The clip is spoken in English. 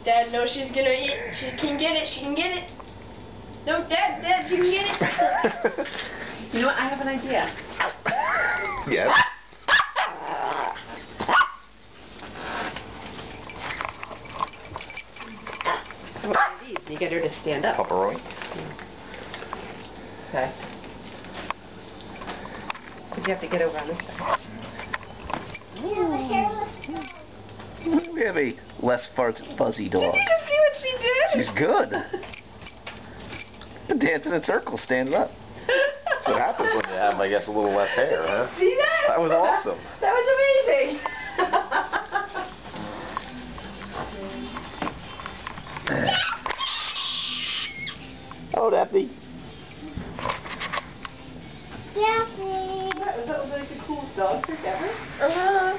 Dad knows she's gonna eat. She can get it. She can get it. No, Dad, she can get it. You know what? I have an idea. Yes. How about one of these? You get her to stand up. Pepperoni. Okay. But you have to get over on this side. We have a less fuzzy dog. Did you just see what she did? She's good. Dancing in circles, standing up. That's what happens when you have, I guess, a little less hair, huh? See that? That was awesome. That was amazing. Oh, Daphne. Daphne. That was like the coolest dog trick ever. Uh-huh.